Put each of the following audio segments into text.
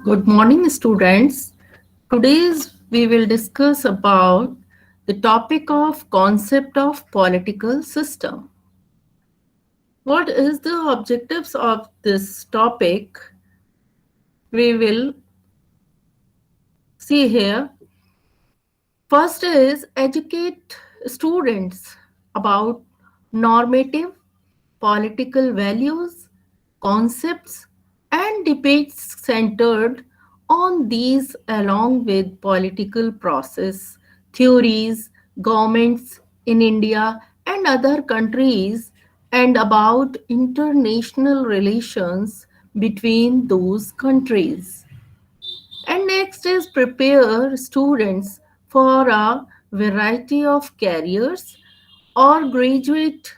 Good morning, students. Today's we will discuss about the topic of concept of political system. What is the objectives of this topic? We will see here. First is educate students about normative political values, concepts, and debates centered on these along with political process, theories, governments in India and other countries, and about international relations between those countries. And next is prepare students for a variety of careers or graduate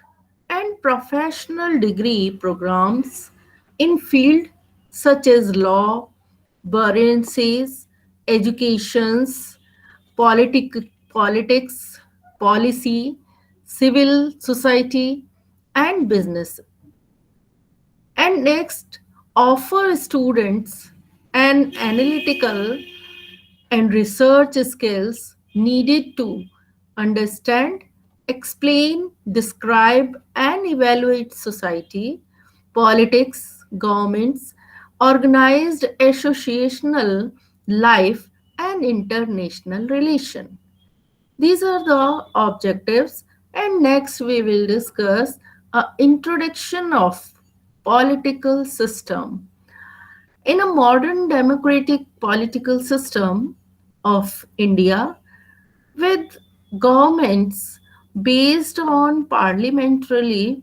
and professional degree programs in field such as law, bureaucracies, educations, politics, policy, civil society, and business. And next, offer students an analytical and research skills needed to understand, explain, describe, and evaluate society, politics, governments, organized associational life, and international relation. These are the objectives, and next we will discuss a introduction of political system. In a modern democratic political system of India, with governments based on parliamentary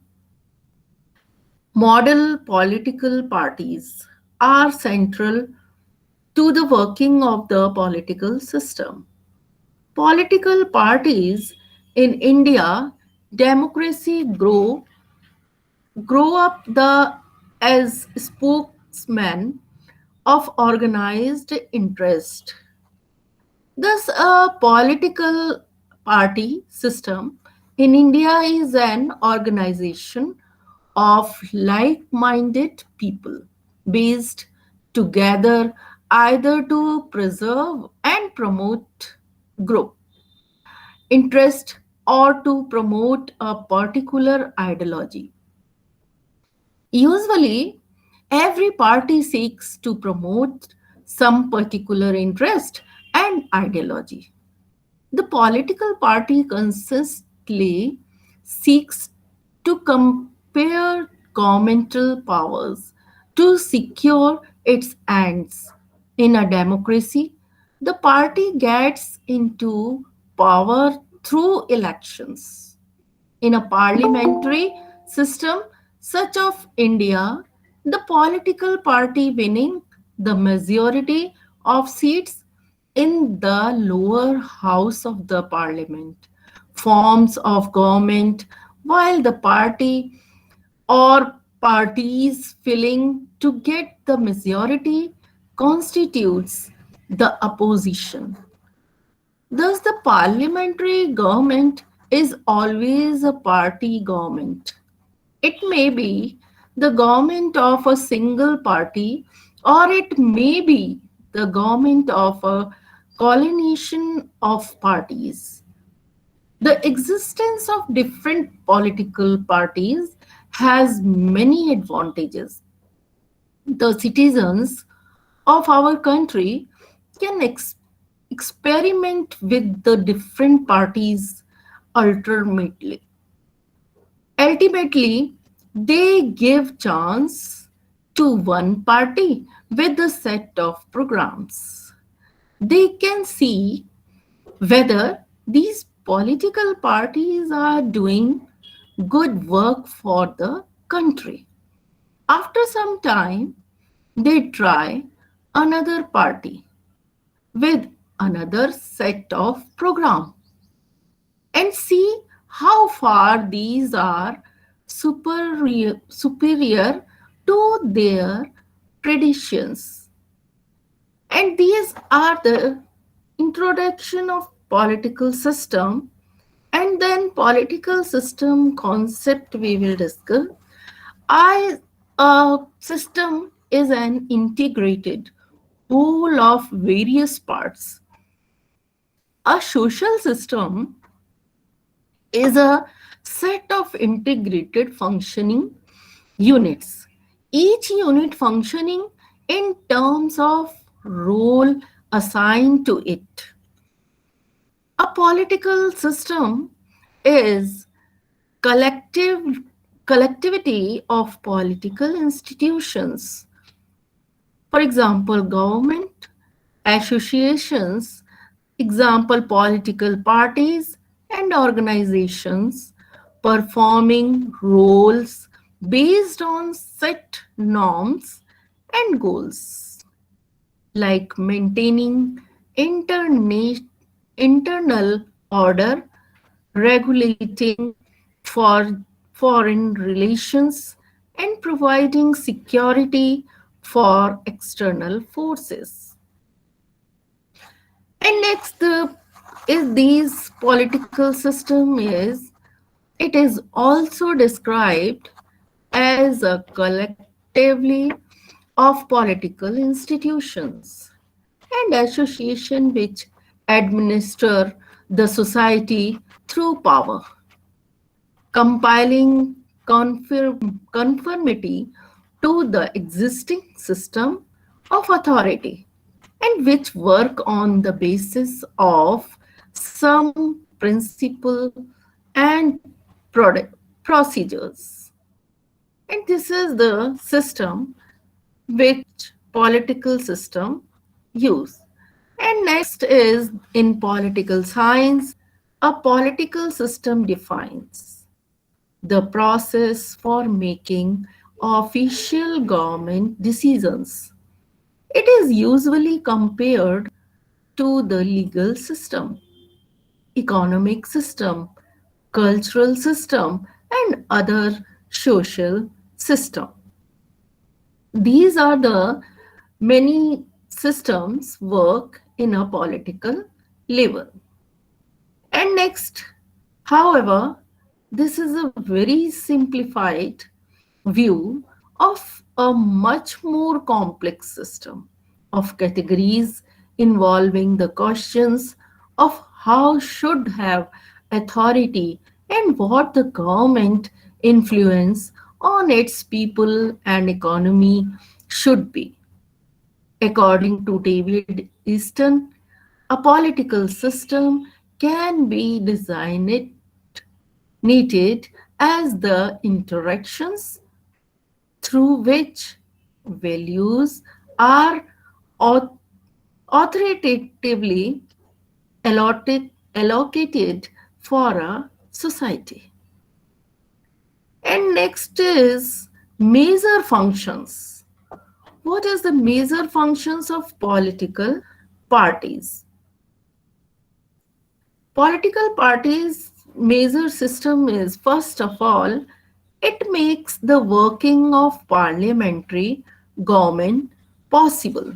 model, political parties are central to the working of the political system. Political parties in India democracy grow up the as spokesman of organized interest. Thus, a political party system in India is an organization of like minded people based together either to preserve and promote group interest or to promote a particular ideology. Usually, every party seeks to promote some particular interest and ideology. The political party consistently seeks to compare governmental powers to secure its ends. In a democracy, the party gets into power through elections. In a parliamentary system such of India, the political party winning the majority of seats in the lower house of the parliament forms of government while the party or parties failing to get the majority constitutes the opposition. Thus, the parliamentary government is always a party government. It may be the government of a single party, or it may be the government of a coalition of parties. The existence of different political parties has many advantages. The citizens of our country can experiment with the different parties alternately. Ultimately, they give chance to one party with a set of programs. They can see whether these political parties are doing good work for the country. After some time, they try another party with another set of program and see how far these are superior to their traditions. And these are the introduction of political system, and then political system concept we will discuss. I system is an integrated whole of various parts. A social system is a set of integrated functioning units, each unit functioning in terms of role assigned to it. A political system is collective collectivity of political institutions. For example, government, associations, example political parties and organizations performing roles based on set norms and goals, like maintaining internal order, regulating for foreign relations, and providing security for external forces. And next, is these political system is it is also described as a collectively of political institutions and association which administer the society through power, compiling conformity to the existing system of authority and which work on the basis of some principle and procedures. And this is the system which political system use. And next is in political science, a political system defines the process for making official government decisions. It is usually compared to the legal system, economic system, cultural system, and other social system. These are the many systems work in a political level. And next, however, this is a very simplified view of a much more complex system of categories involving the questions of how should have authority and what the government influence on its people and economy should be. According to David Easton, a political system can be designed needed as the interactions through which values are au- authoritatively allocated for a society. And next is major functions. What is the major functions of political parties? Political parties' major system is first of all, it makes the working of parliamentary government possible.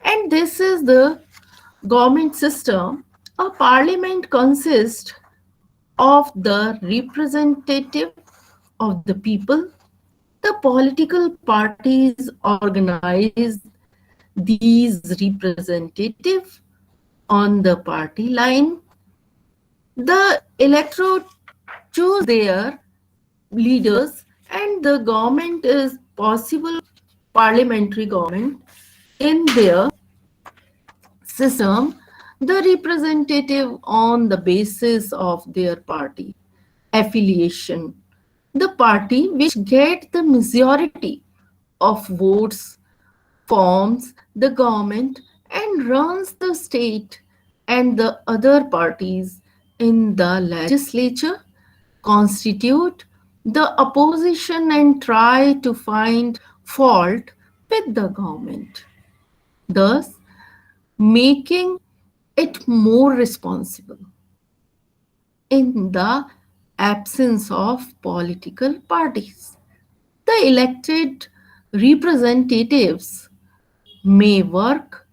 And this is the government system. A parliament consists of the representative of the people. The political parties organize these representative on the party line. The electorate choose their leaders and the government is possible parliamentary government in their system, the representative on the basis of their party affiliation, the party which get the majority of votes forms the government and runs the state, and the other parties in the legislature constitute the opposition and try to find fault with the government, thus making it more responsible. In the absence of political parties, the elected representatives may work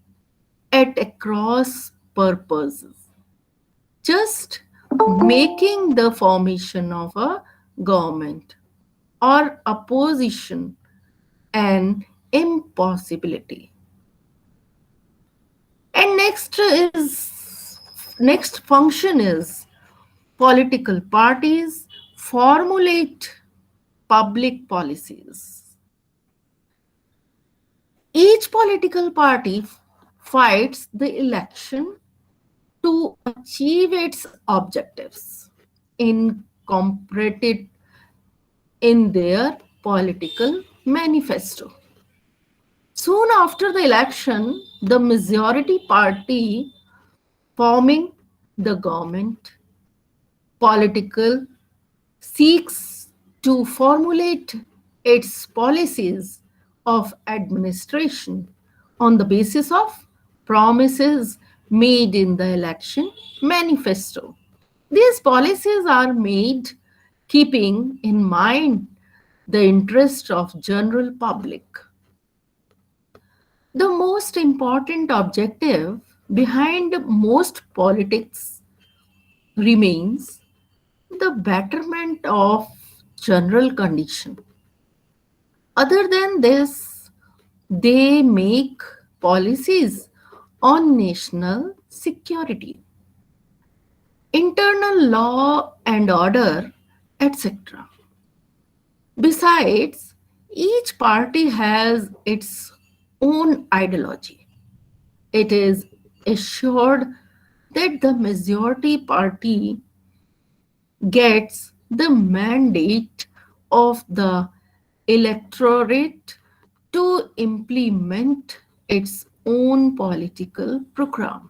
at across purposes, just making the formation of a government or opposition an impossibility. Next function is political parties formulate public policies. Each political party fights the election to achieve its objectives incorporated in their political manifesto. Soon after the election, the majority party forming the government political seeks to formulate its policies of administration on the basis of promises made in the election manifesto. These policies are made keeping in mind the interest of general public. The most important objective behind most politics remains the betterment of general condition. Other than this, they make policies on national security, internal law and order, etc. Besides, each party has its own ideology. It is assured that the majority party gets the mandate of the electorate to implement its own political program.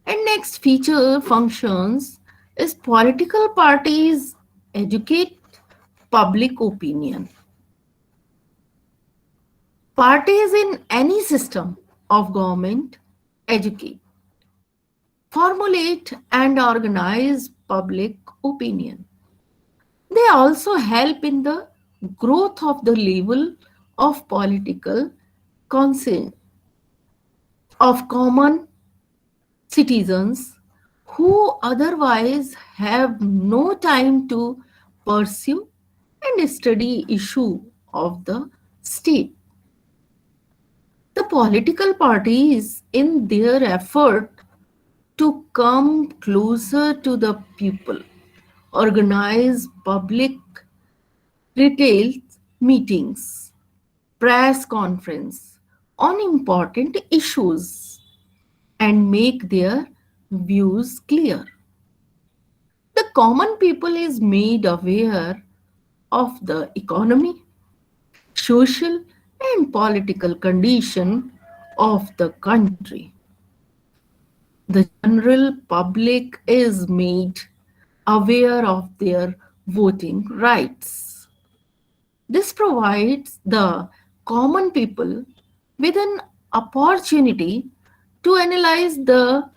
And next feature functions is political parties educate public opinion. Parties in any system of government educate, formulate, and organize public opinion. They also help in the growth of the level of political conscience of common citizens who otherwise have no time to pursue and study issue of the state. The political parties in their effort to come closer to the people organize public retail meetings, press conference on important issues and make their views clear. The common people is made aware of the economy, social and political condition of the country. The general public is made aware of their voting rights. This provides the common people with an opportunity to analyze the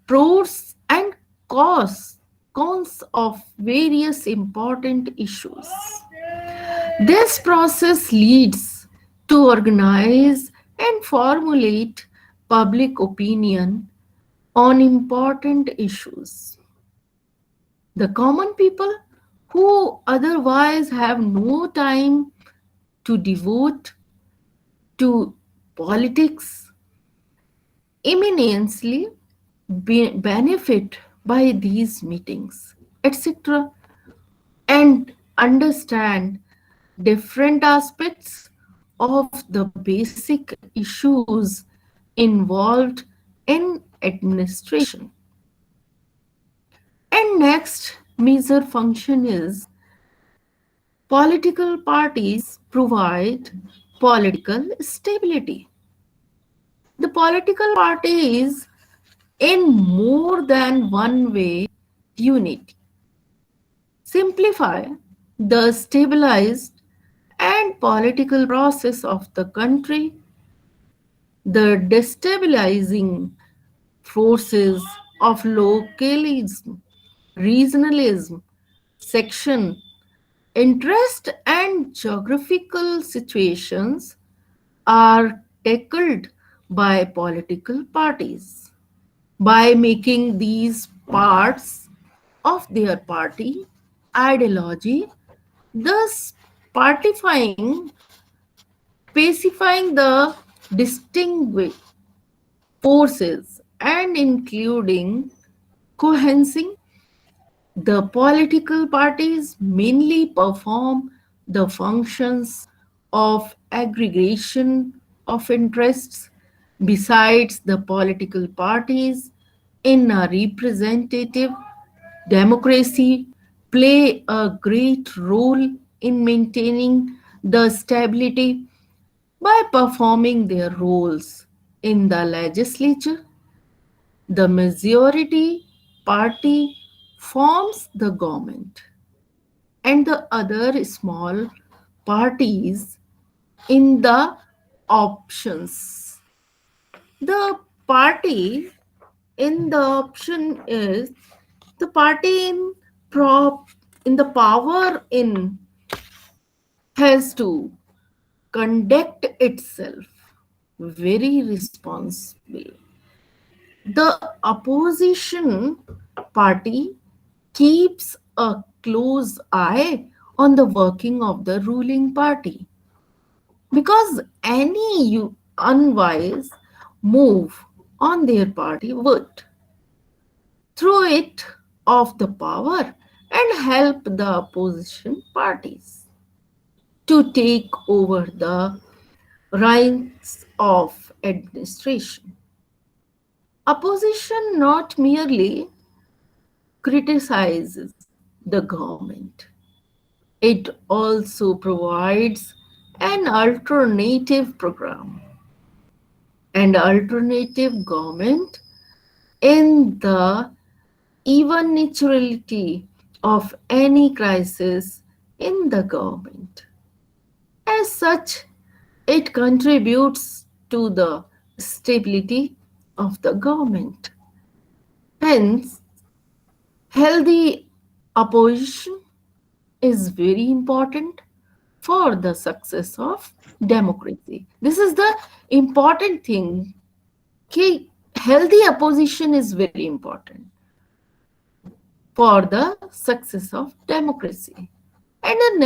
pros and cons of various important issues. This process leads to organize and formulate public opinion on important issues. The common people who otherwise have no time to devote to politics eminently benefit by these meetings, etc., and understand different aspects of the basic issues involved in administration. And next major function is political parties provide political stability. The political parties in more than one way unity, simplify the stabilized and political process of the country. The destabilizing forces of localism, regionalism, section, interest, and geographical situations are tackled by political parties by making these parts of their party ideology, thus partifying, pacifying the distinguished. forces and including cohesion. The political parties mainly perform the functions of aggregation of interests. Besides, the political parties in a representative democracy play a great role in maintaining the stability by performing their roles in the legislature. The majority party forms the government, and the other small parties in the options. The party in the option is the party in the power in has to conduct itself very responsibly. The opposition party keeps a close eye on the working of the ruling party because any unwise move on their party would throw it off the power and help the opposition parties to take over the reins of administration. Opposition not merely criticizes the government, it also provides an alternative program and alternative government in the eventuality of any crisis in the government. As such, it contributes to the stability of the government. Hence, healthy opposition is very important for the success of democracy. This is the important thing. Okay, healthy opposition is very important for the success of democracy. And the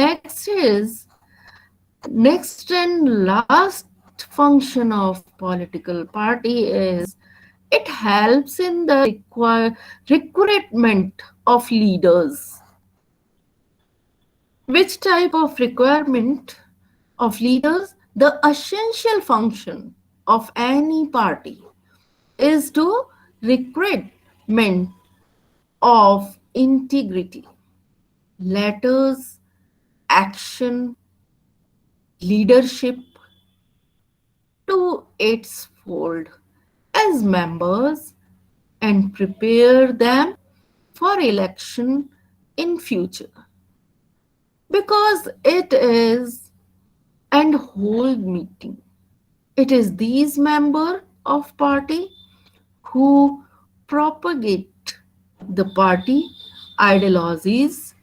next and last function of political party is it helps in the recruitment of leaders. Which type of requirement of leaders? The essential function of any party is to recruitment of integrity, letters, action, leadership to its fold as members and prepare them for election in future because it is and hold meeting. It is these member of party who propagate the party ideologies,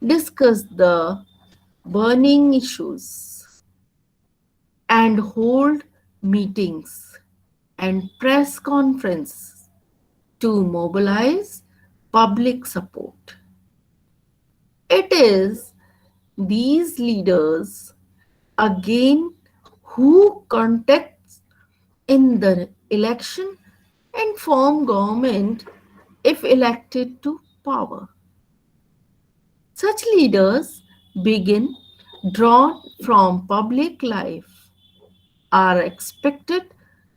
discuss the burning issues, and hold meetings and press conferences to mobilize public support. It is these leaders again who contest in the election and form government if elected to power. Such leaders begin drawn from public life are expected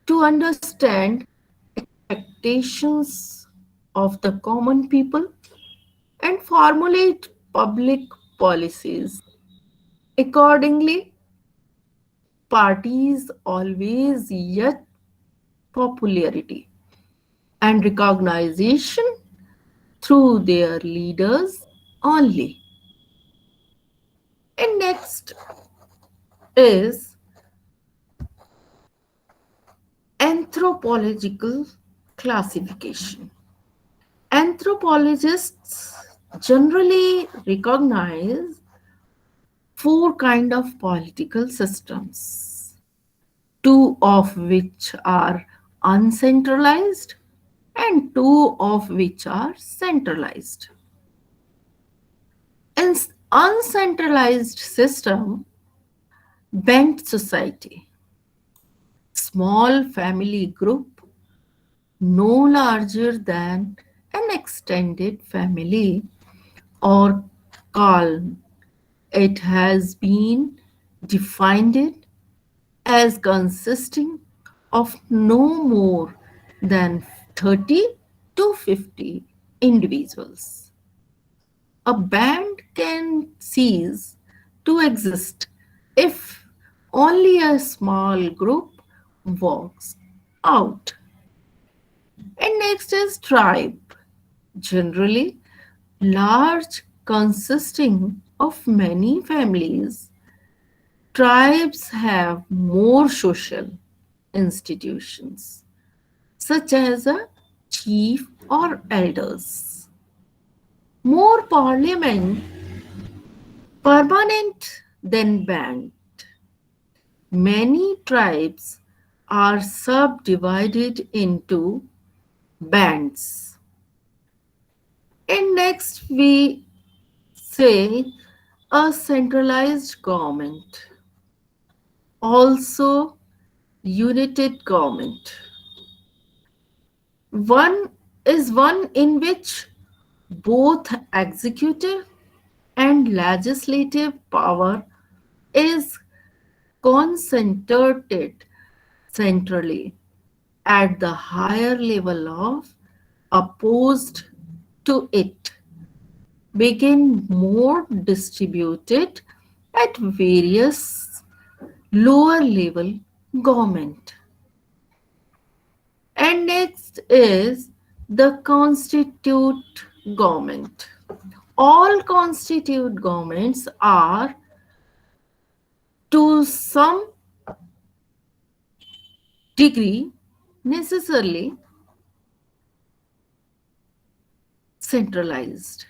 to understand expectations of the common people and formulate public policies. Accordingly, parties always yet popularity and recognition through their leaders only. And next is anthropological classification. Anthropologists generally recognize four kind of political systems, two of which are uncentralized and two of which are centralized. In uncentralized system, bent society, small family group no larger than an extended family or clan. It has been defined as consisting of no more than 30 to 50 individuals. A band can cease to exist if only a small group walks out. And next is tribe, generally large, consisting of many families. Tribes have more social institutions, such as a chief or elders, more parliament permanent than band. Many tribes are subdivided into bands. And next we say a centralized government, also united government. One is one in which both executive and legislative power is concentrated centrally at the higher level of opposed to it begin more distributed at various lower level government. And next is the constitute government. All constitute governments are to some degree necessarily centralized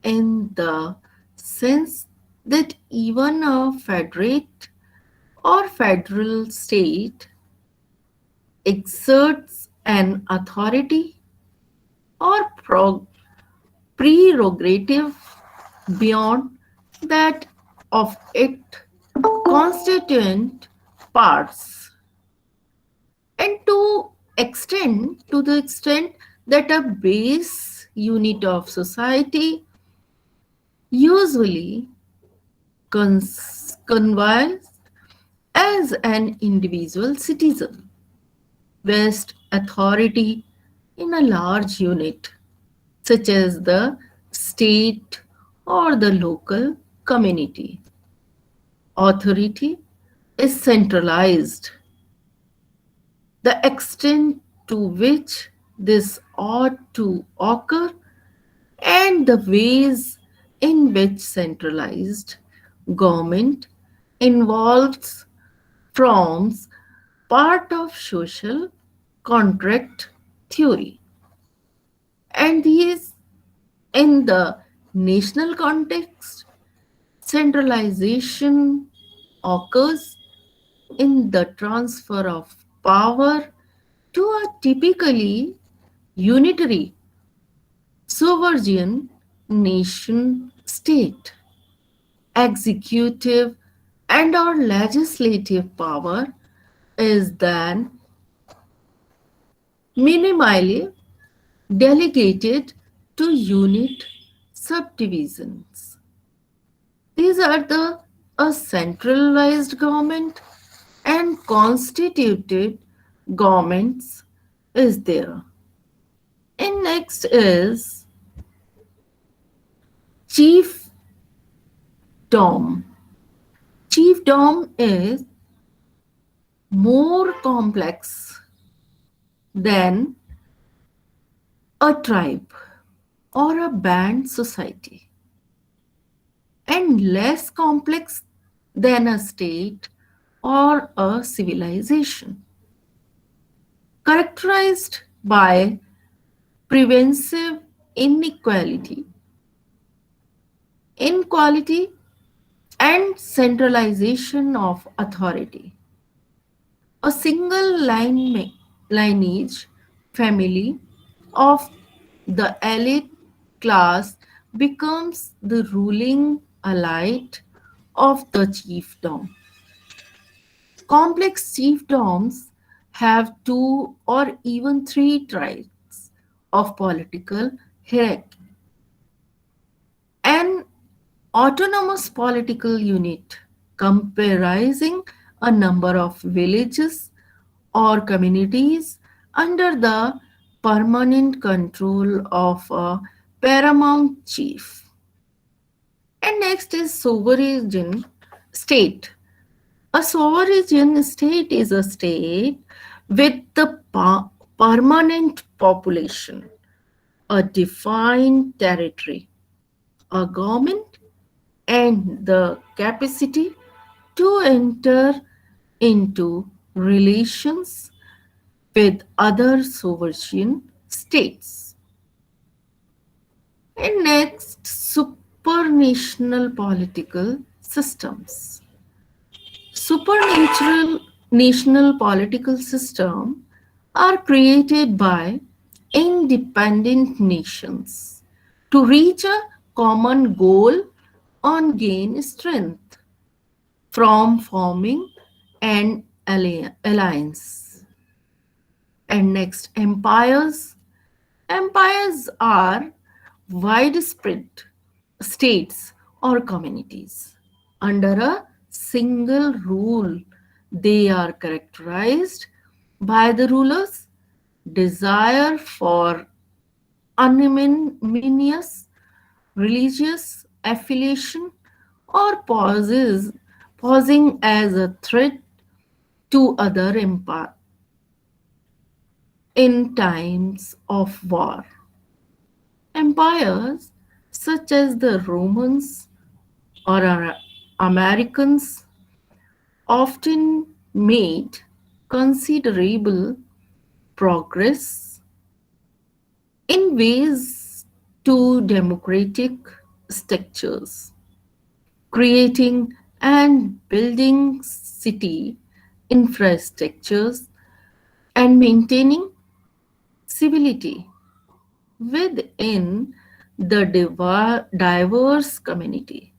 in the sense that even a federate or federal state exerts an authority or prerogative beyond that of its constituent parts, and to the extent that a base unit of society usually conveys as an individual citizen vests authority in a large unit such as the state or the local community. Authority is centralized. The extent to which this ought to occur and the ways in which centralized government involves forms part of social contract theory. And these, in the national context, centralization occurs in the transfer of power to a typically unitary sovereign nation state. Executive and or legislative power is then minimally delegated to unit subdivisions. These are the a centralized government and constituted governments is there. And next is chiefdom. Chiefdom is more complex than a tribe or a band society and less complex than a state or a civilization, characterized by preventive inequality, and centralization of authority. A single lineage family of the elite class becomes the ruling elite of the chiefdom. Complex chiefdoms have two or even three types of political hierarchy. An autonomous political unit comprising a number of villages or communities under the permanent control of a paramount chief. And next is sovereign state. A sovereign state is a state with the permanent population, a defined territory, a government, and the capacity to enter into relations with other sovereign states. And next, supranational political systems. Supernatural national political systems are created by independent nations to reach a common goal or gain strength from forming an alliance. And next, empires. Empires are widespread states or communities under a single rule. They are characterized by the ruler's desire for unanimous religious affiliation or posing as a threat to other empire in times of war. Empires such as the Romans or Americans often made considerable progress in ways to democratic structures, creating and building city infrastructures and maintaining civility within the diverse community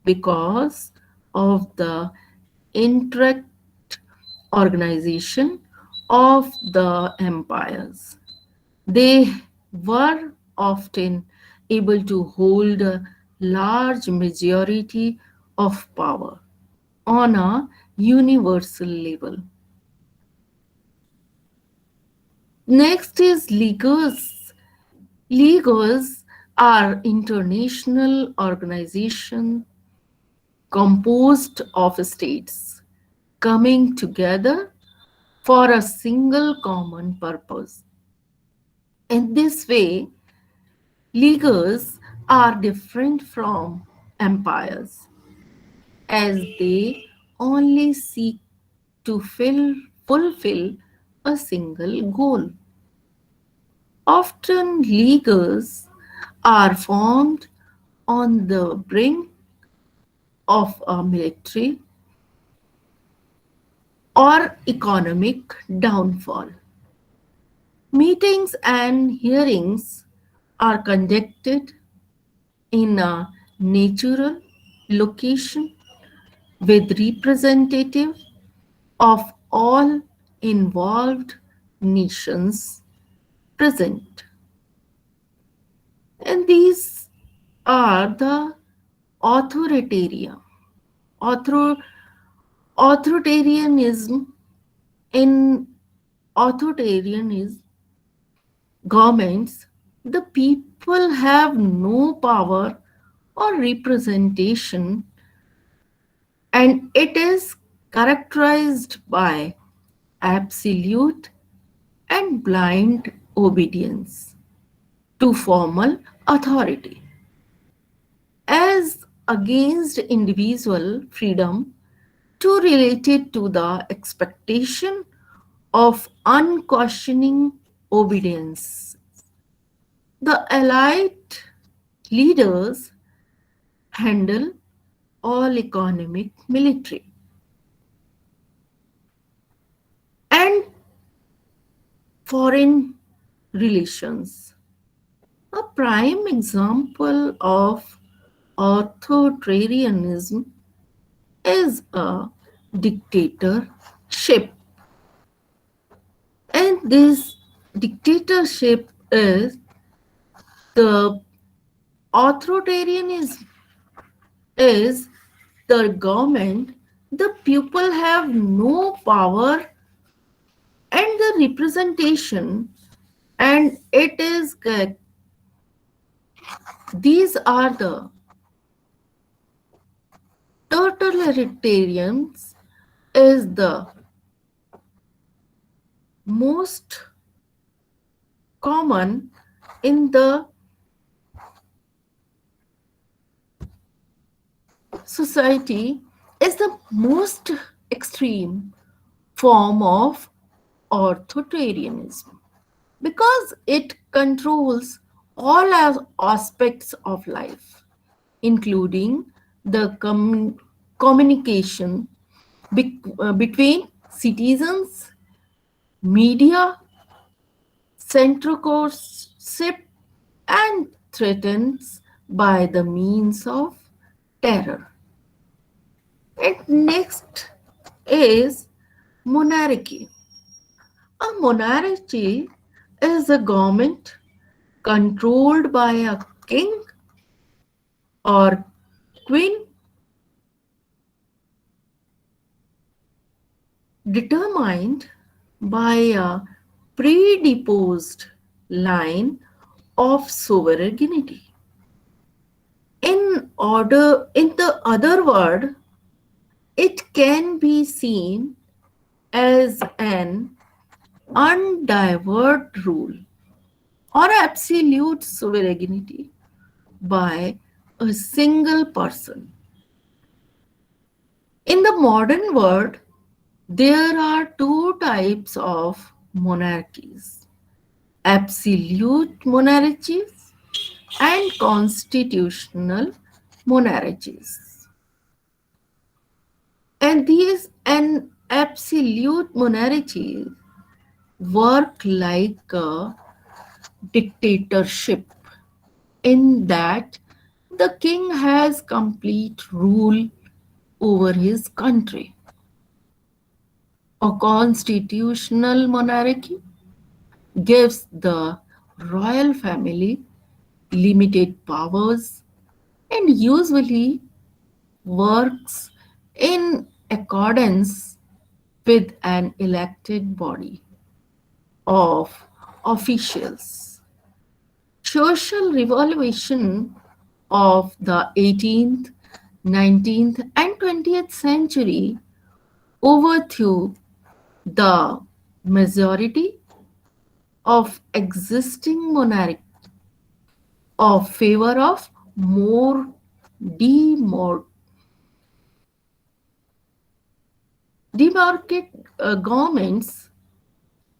because of the intricate organization of the empires. They were often able to hold a large majority of power on a universal level. Next is leaguers. Leaguers are international organizations composed of states coming together for a single common purpose. In this way, leaguers are different from empires as they only seek to fulfill a single goal. Often, leaguers are formed on the brink of a military or economic downfall. Meetings and hearings are conducted in a natural location with representatives of all involved nations present. And these are the authoritarian. Author, authoritarianism in authoritarianism governments, the people have no power or representation, and it is characterized by absolute and blind obedience to formal authority as against individual freedom to related to the expectation of unquestioning obedience. The elite leaders handle all economic, military, and foreign relations. A prime example of authoritarianism is a dictatorship And this dictatorship is the authoritarianism is the government, the people have no power and the representation, and it is these are the totalitarians is the most common in the society, is the most extreme form of authoritarianism because it controls all aspects of life, including the communication between citizens, media, censorship, and threatens by the means of terror. And next is monarchy. A monarchy is a government controlled by a king or queen determined by a predisposed line of sovereignty. In the other word, it can be seen as an undivided rule or absolute sovereignty by a single person. In the modern world, there are two types of monarchies: absolute monarchies and constitutional monarchies. And these an absolute monarchy work like a dictatorship in that the king has complete rule over his country. A constitutional monarchy gives the royal family limited powers and usually works in accordance with an elected body of officials. Social revolution of the 18th, 19th, and 20th century overthrew the majority of existing monarch of favor of more demor- demarcated governments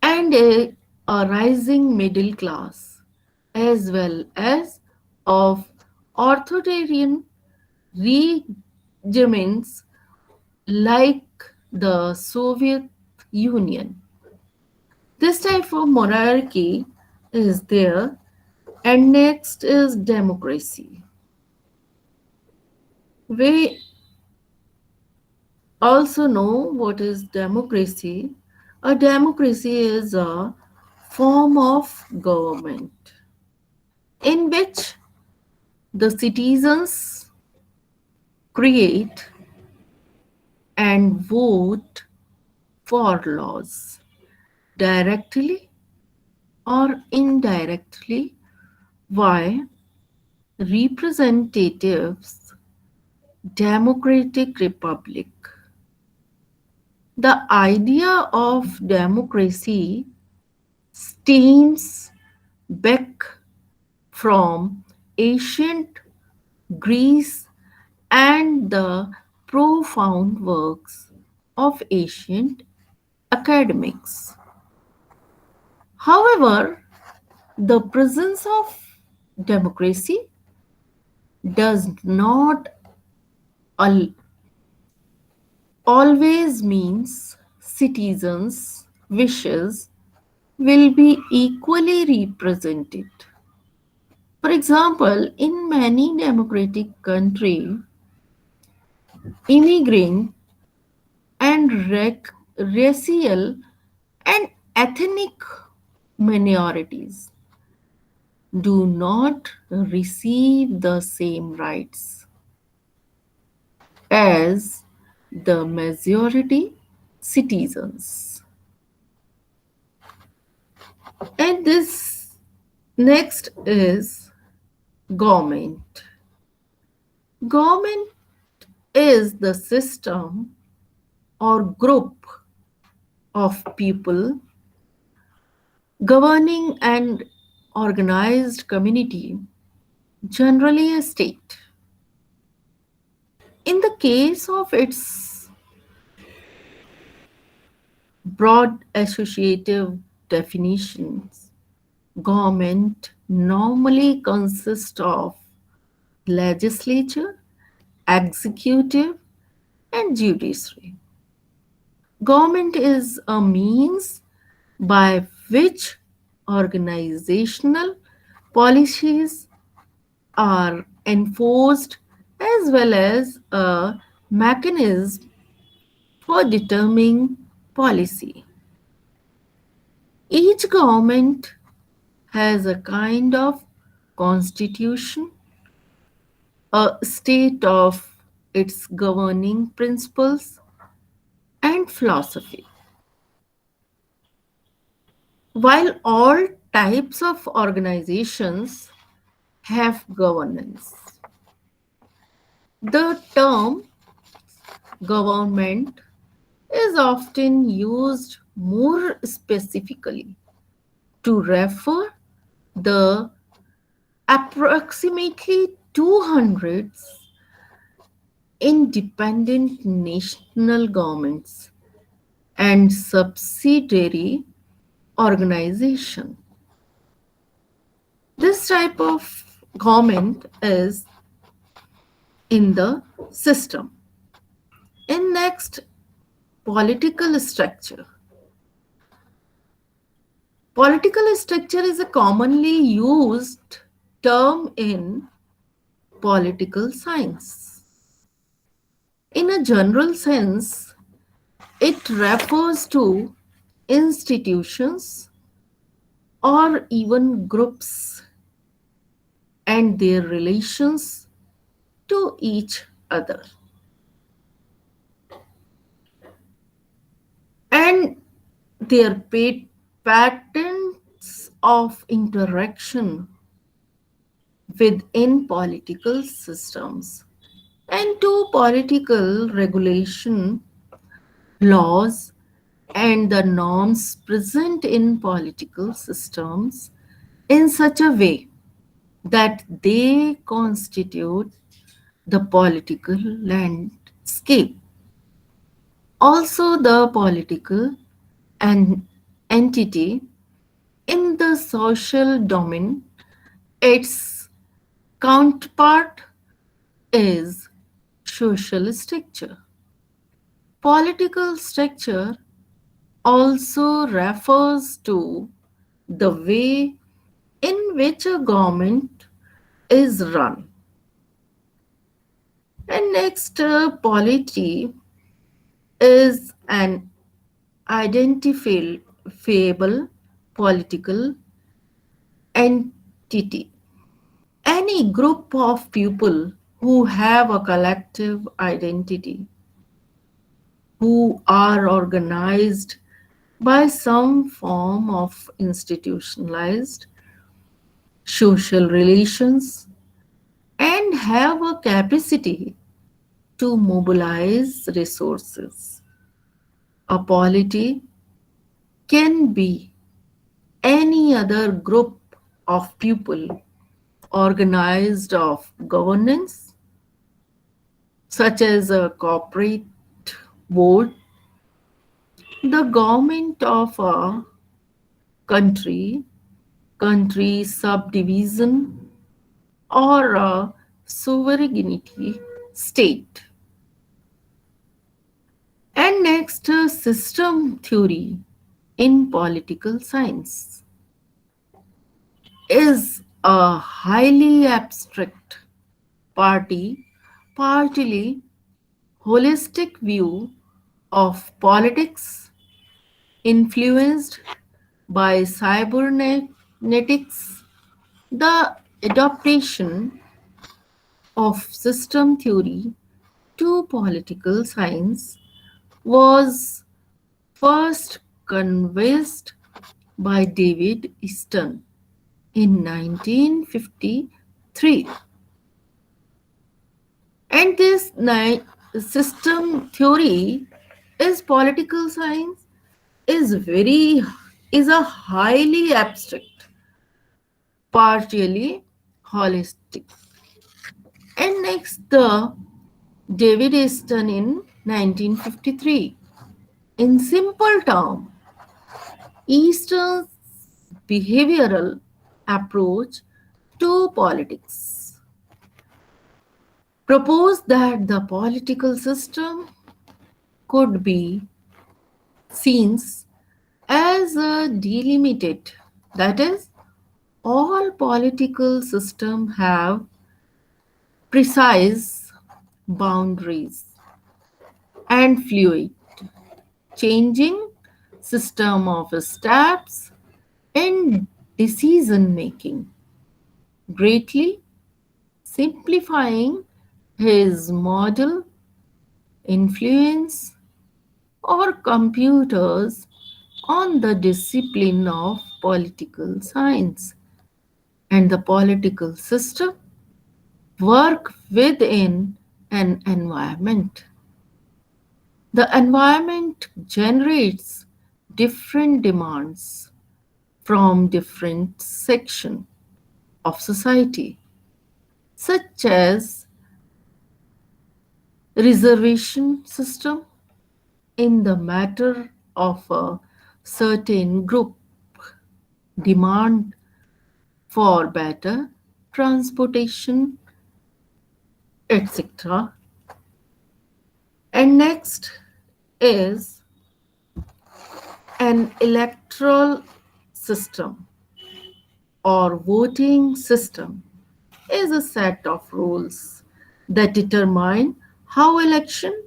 and a rising middle class, as well as of authoritarian regimes like the Soviet Union. This type of monarchy is there, and next is democracy. We also know what is democracy. A democracy is a form of government in which the citizens create and vote for laws directly or indirectly via representatives democratic republic. The idea of democracy stems back from ancient Greece and the profound works of ancient academics. However, the presence of democracy does not al- always means citizens' wishes will be equally represented. For example, in many democratic countries, immigrant and racial and ethnic minorities do not receive the same rights as the majority citizens. And this next is government. Government is the system or group of people governing an organized community, generally a state. In the case of its broad associative definitions, government normally consists of legislature, executive, and judiciary. Government is a means by which organizational policies are enforced as well as a mechanism for determining policy. Each government has a kind of constitution, a state of its governing principles and philosophy. While all types of organizations have governance, the term government is often used more specifically to refer the approximately 200 independent national governments and subsidiary organization. This type of government is in the system. In next, political structure. Political structure is a commonly used term in political science. In a general sense, it refers to institutions or even groups and their relations to each other. And their patterns of interaction within political systems and to political regulation, laws, and the norms present in political systems in such a way that they constitute the political landscape. Also, the political and entity in the social domain, its counterpart is social structure. Political structure also refers to the way in which a government is run. And next, polity is an identifiable political entity. Any group of people who have a collective identity, who are organized by some form of institutionalized social relations and have a capacity to mobilize resources. A polity can be any other group of people organized of governance, such as a corporate board, the government of a country, country subdivision, or a sovereignty state. And next, system theory in political science is a highly abstract, party, partly holistic view of politics influenced by cybernetics, the adaptation of system theory to political science was first convinced by David Easton in 1953. And this system theory is political science is very is a highly abstract, partially holistic. And next the David Easton in 1953. In simple terms, Easton's behavioral approach to politics proposed that the political system could be seen as a delimited, that is, all political systems have precise boundaries and fluid, changing system of steps in decision making, greatly simplifying his model influence or computers on the discipline of political science and the political system work within an environment. The environment generates different demands from different sections of society, such as reservation system in the matter of a certain group, demand for better transportation, etc. And next is an electoral system or voting system is a set of rules that determine how election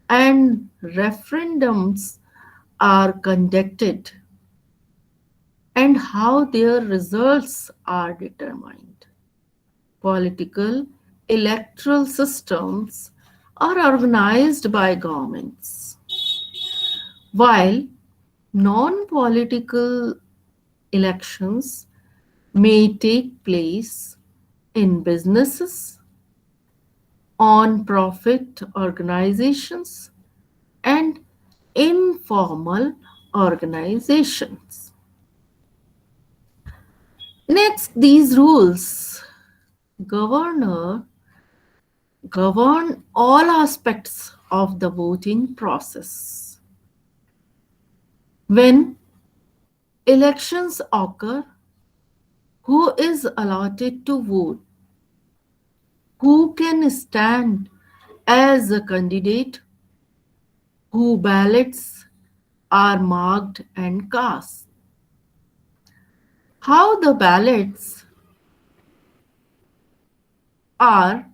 and referendums are conducted and how their results are determined. Political electoral systems are organized by governments, while non political elections may take place in businesses, on profit organizations, and informal organizations. Next, these rules governor govern all aspects of the voting process. When elections occur, who is allotted to vote, who can stand as a candidate, who ballots are marked and cast, how the ballots are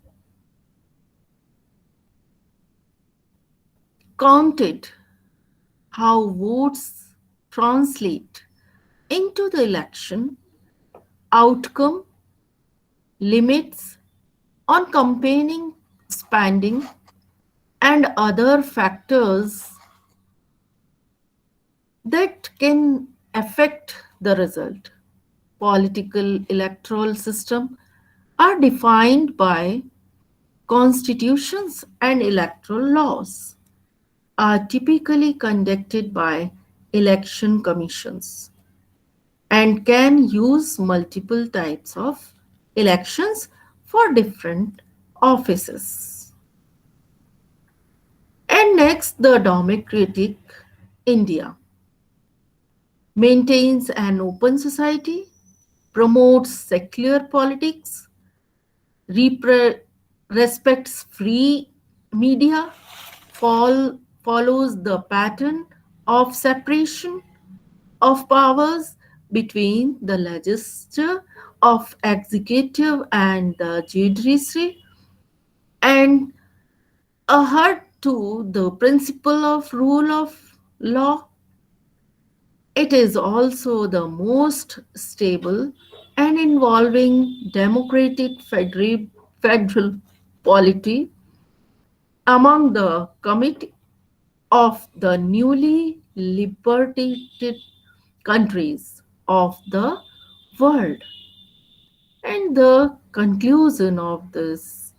counted, how votes translate into the election outcome, limits on campaigning spending, and other factors that can affect the result. Political electoral system are defined by constitutions and electoral laws, are typically conducted by election commissions and can use multiple types of elections for different offices. And next, the democratic India maintains an open society, promotes secular politics, repre- respects free media, follows the pattern of separation of powers between the legislature of executive and the judiciary, and adhere to the principle of rule of law, It is also the most stable and involving democratic federal polity among the committee of the newly liberated countries of the world. And the conclusion of this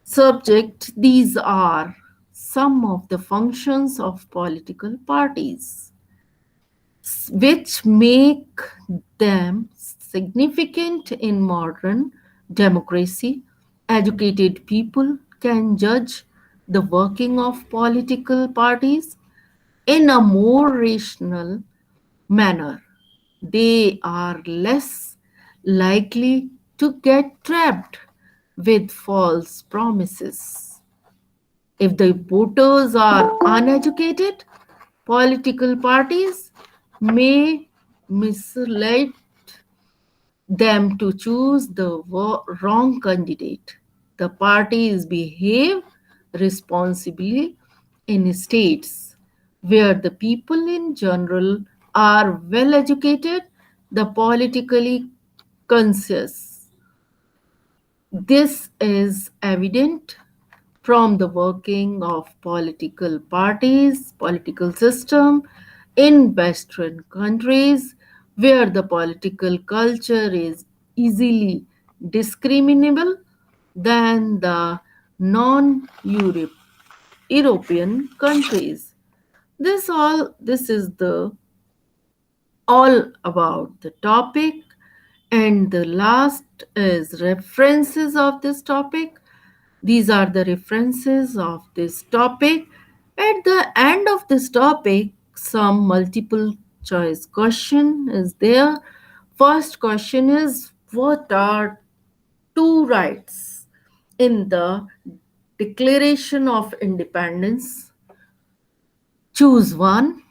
subject, these are some of the functions of political parties which make them significant in modern democracy. Educated people can judge the working of political parties in a more rational manner. They are less likely to get trapped with false promises. If the voters are uneducated, political parties may mislead them to choose the wrong candidate. The parties behave responsibly in states where the people in general are well educated, the politically conscious. This is evident from the working of political parties, political system in Western countries where the political culture is easily discriminable than the non-European countries. This is the all about the topic, and the last is references of this topic. These are the references of this topic. At the end of this topic, some multiple choice question is there. First question is, what are two rights in the Declaration of Independence? Choose one: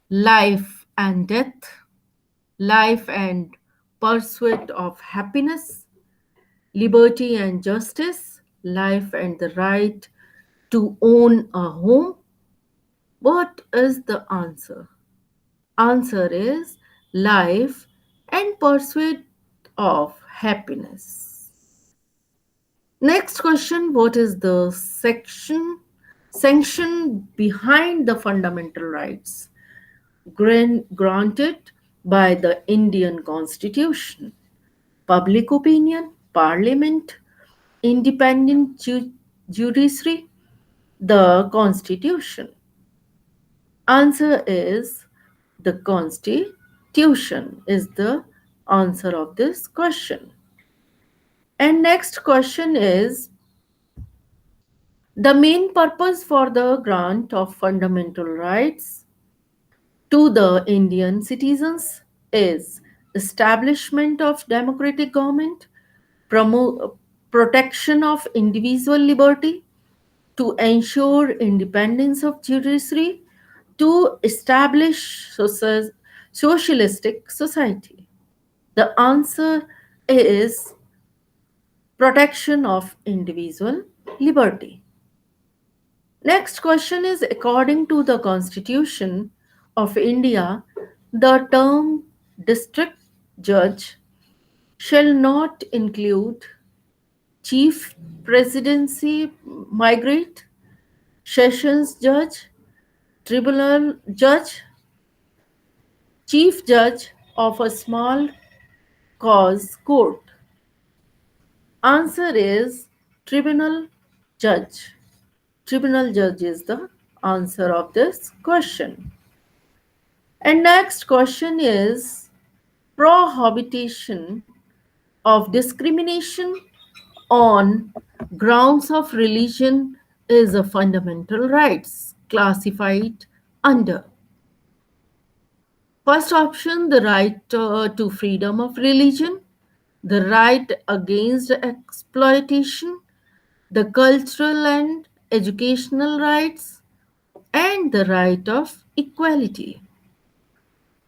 life and death, life and pursuit of happiness, liberty and justice, life and the right to own a home. What is the answer? Answer is life and pursuit of happiness. Next question, what is the sanction behind the fundamental rights granted by the Indian Constitution? Public opinion, parliament, independent judiciary, the constitution. Answer is the constitution is the answer of this question. And next question is, the main purpose for the grant of fundamental rights to the Indian citizens is establishment of democratic government, protection of individual liberty, to ensure independence of judiciary, to establish socialistic society. The answer is protection of individual liberty. Next question is, according to the Constitution of India, the term district judge shall not include chief presidency migrate, sessions judge, tribunal judge, chief judge of a small cause court. Answer is tribunal judge. Tribunal judge is the answer of this question. And next question is, prohibition of discrimination on grounds of religion is a fundamental rights classified under. First option, the right to freedom of religion, the right against exploitation, the cultural and educational rights, and the right of equality.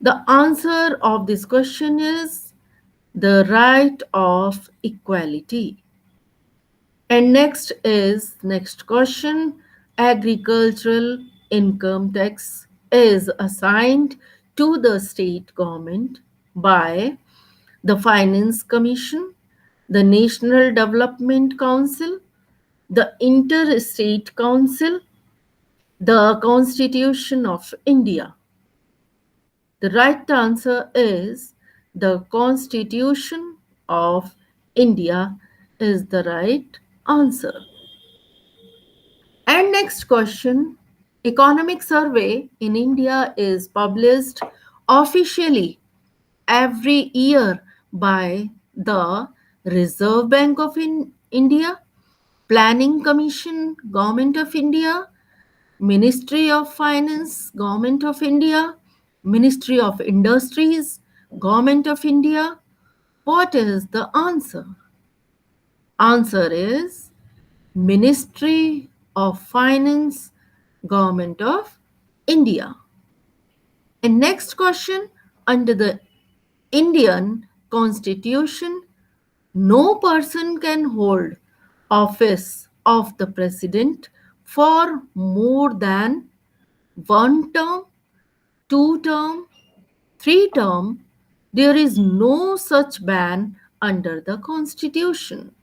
The answer of this question is the right of equality. And next question, agricultural income tax is assigned to the state government by the Finance Commission, the National Development Council, the Interstate Council, the Constitution of India. The right answer is the Constitution of India is the right answer. And next question, economic survey in India is published officially every year by the Reserve Bank of India, Planning Commission, Government of India, Ministry of Finance, Government of India, Ministry of Industries, Government of India. What is the answer? Answer is Ministry of Finance, Government of India. And next question, under the Indian Constitution, no person can hold office of the president for more than one term, two term, three term. There is no such ban under the Constitution.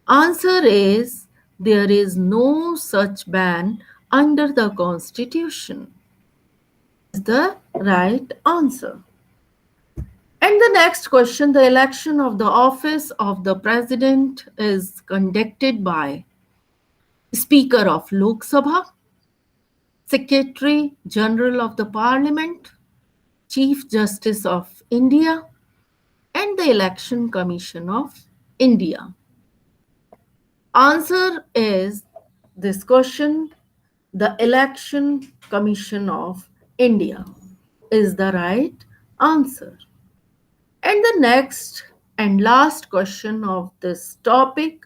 Answer is there is no such ban under the Constitution. Is the right answer. And the next question, the election of the office of the president is conducted by Speaker of Lok Sabha, Secretary General of the Parliament, Chief Justice of India, and the Election Commission of India. Answer is this question, the Election Commission of India is the right answer. And the next and last question of this topic,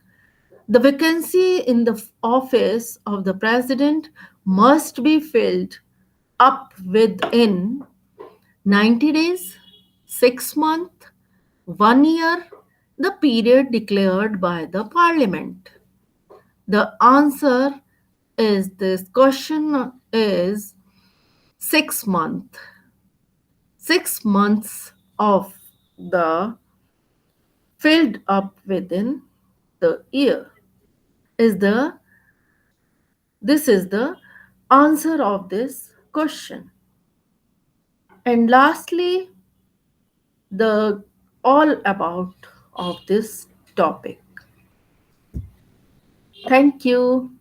the vacancy in the office of the president must be filled up within 90 days, 6 months, 1 year, the period declared by the parliament. The answer is this question is 6 months. 6 months of the filled up within the year is the this is the answer of this question. And lastly, the all about of this topic. Thank you.